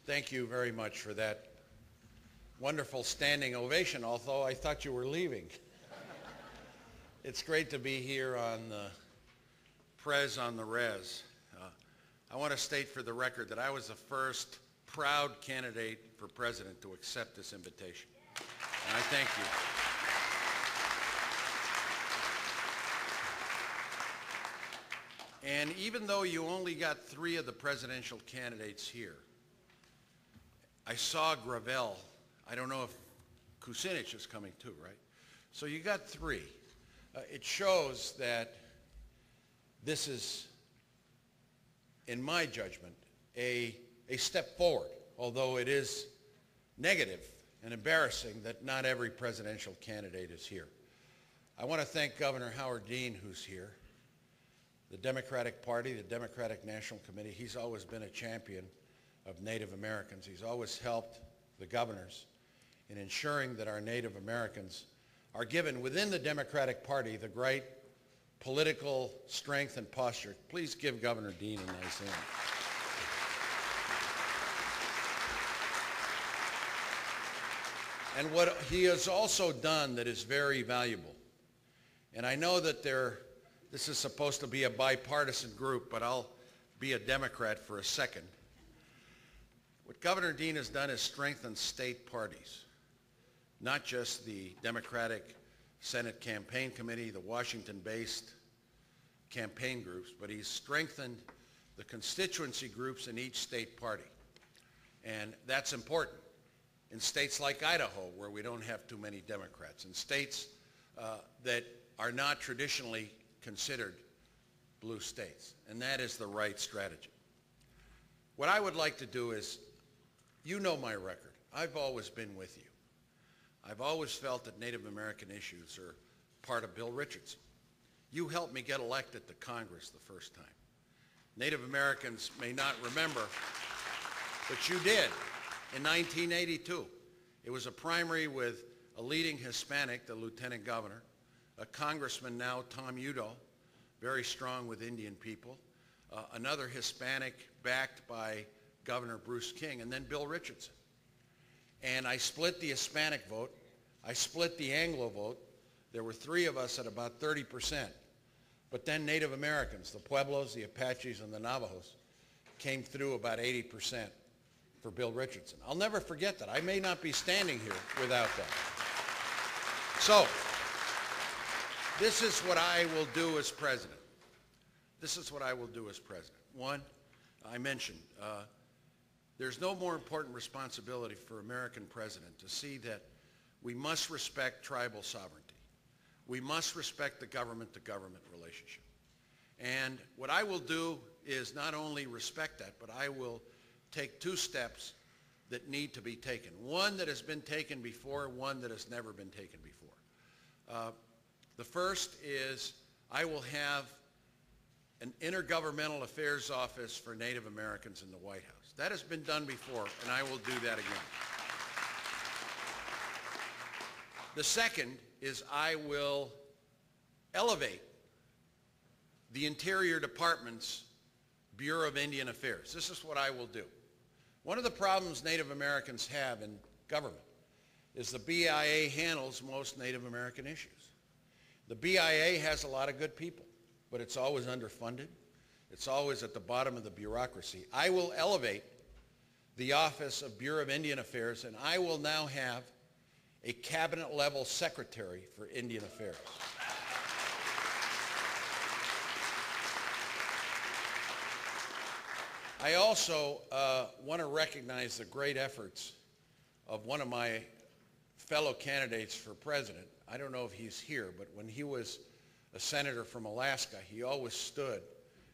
Thank you very much for that wonderful standing ovation, although I thought you were leaving. It's great to be here on the Prez on the Res. I want to state for the record that I was the first proud candidate for president to accept this invitation. And I thank you. And even though you only got 3 of the presidential candidates here, I saw Gravel. I don't know if Kucinich is coming too, right? So you got 3. It shows that this is, in my judgment, a step forward, although it is negative and embarrassing that not every presidential candidate is here. I want to thank Governor Howard Dean, who's here, the Democratic Party, the Democratic National Committee. He's always been a champion of Native Americans. He's always helped the governors in ensuring that our Native Americans are given within the Democratic Party the great political strength and posture. Please give Governor Dean a nice hand. And what he has also done that is very valuable, and I know that this is supposed to be a bipartisan group, but I'll be a Democrat for a second. What Governor Dean has done is strengthen state parties, not just the Democratic Senate Campaign Committee, the Washington-based campaign groups, but he's strengthened the constituency groups in each state party. And that's important in states like Idaho, where we don't have too many Democrats, in states that are not traditionally considered blue states. And that is the right strategy. What I would like to do is, you know my record. I've always been with you. I've always felt that Native American issues are part of Bill Richardson. You helped me get elected to Congress the first time. Native Americans may not remember, but you did in 1982. It was a primary with a leading Hispanic, the lieutenant governor, a congressman now, Tom Udo, very strong with Indian people, another Hispanic backed by Governor Bruce King, and then Bill Richardson. And I split the Hispanic vote. I split the Anglo vote. There were 3 of us at about 30%. But then Native Americans, the Pueblos, the Apaches, and the Navajos, came through about 80% for Bill Richardson. I'll never forget that. I may not be standing here without that. So, this is what I will do as president. This is what I will do as president. One, I mentioned, there's no more important responsibility for American president to see that we must respect tribal sovereignty. We must respect the government-to-government relationship. And what I will do is not only respect that, but I will take 2 steps that need to be taken. One that has been taken before, one that has never been taken before. The first is I will have an intergovernmental affairs office for Native Americans in the White House. That has been done before, and I will do that again. The second is I will elevate the Interior Department's Bureau of Indian Affairs. This is what I will do. One of the problems Native Americans have in government is the BIA handles most Native American issues. The BIA has a lot of good people, but it's always underfunded. It's always at the bottom of the bureaucracy. I will elevate the Office of Bureau of Indian Affairs, and I will now have a cabinet-level secretary for Indian Affairs. I also want to recognize the great efforts of one of my fellow candidates for president. I don't know if he's here, but when he was a senator from Alaska, he always stood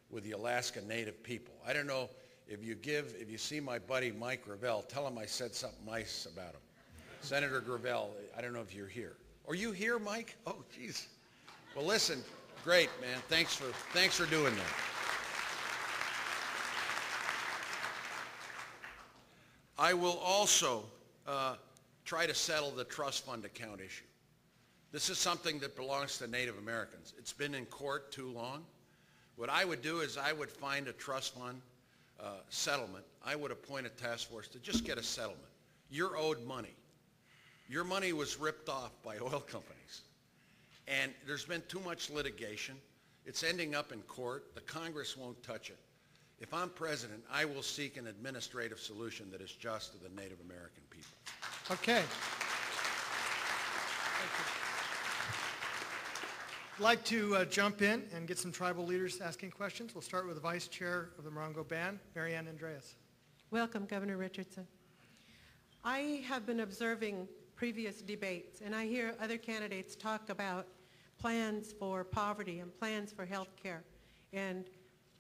with the Alaska Native people. I don't know if you see my buddy Mike Gravel, tell him I said something nice about him. Senator Gravel, I don't know if you're here. Are you here, Mike? Oh, geez. Well, listen, great, man. Thanks for doing that. I will also try to settle the trust fund account issue. This is something that belongs to Native Americans. It's been in court too long. What I would do is I would find a trust fund settlement, I would appoint a task force to just get a settlement. You're owed money. Your money was ripped off by oil companies. And there's been too much litigation. It's ending up in court. The Congress won't touch it. If I'm president, I will seek an administrative solution that is just to the Native American people. Okay. Thank you. I'd like to jump in and get some tribal leaders asking questions. We'll start with the Vice Chair of the Morongo Band, Marianne Andreas. Welcome, Governor Richardson. I have been observing previous debates, and I hear other candidates talk about plans for poverty and plans for health care, and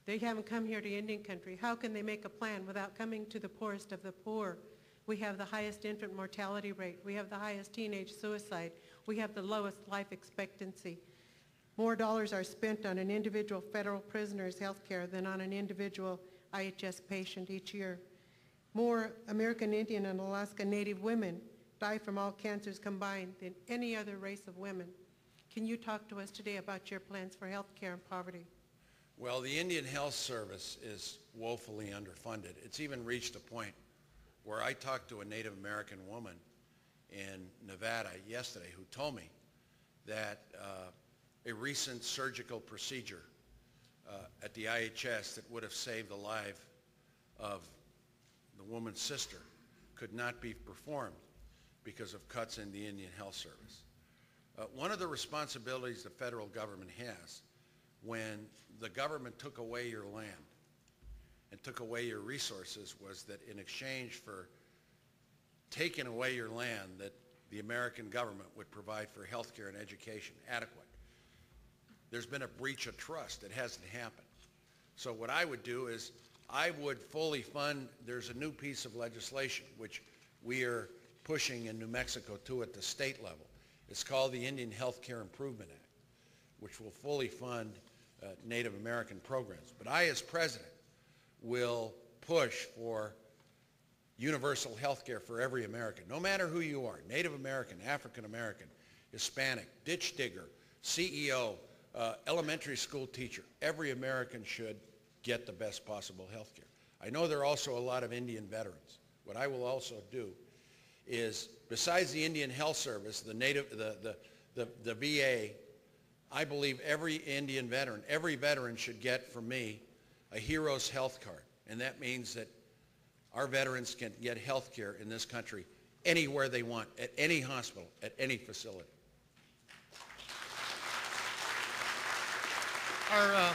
they haven't come here to Indian country. How can they make a plan without coming to the poorest of the poor? We have the highest infant mortality rate. We have the highest teenage suicide. We have the lowest life expectancy. More dollars are spent on an individual federal prisoner's health care than on an individual IHS patient each year. More American Indian and Alaska Native women die from all cancers combined than any other race of women. Can you talk to us today about your plans for health care and poverty? Well, the Indian Health Service is woefully underfunded. It's even reached a point where I talked to a Native American woman in Nevada yesterday who told me that a recent surgical procedure at the IHS that would have saved the life of the woman's sister could not be performed because of cuts in the Indian Health Service. One of the responsibilities the federal government has when the government took away your land and took away your resources was that in exchange for taking away your land, that the American government would provide for health care and education adequate. There's been a breach of trust. It hasn't happened. So what I would do is I would fully fund, there's a new piece of legislation which we are pushing in New Mexico too at the state level. It's called the Indian Health Care Improvement Act, which will fully fund Native American programs. But I, as president, will push for universal health care for every American, no matter who you are, Native American, African American, Hispanic, ditch digger, CEO, elementary school teacher. Every American should get the best possible health care. I know there are also a lot of Indian veterans. What I will also do is, besides the Indian Health Service, the VA, I believe every Indian veteran, every veteran should get from me a hero's health card. And that means that our veterans can get health care in this country anywhere they want, at any hospital, at any facility. Our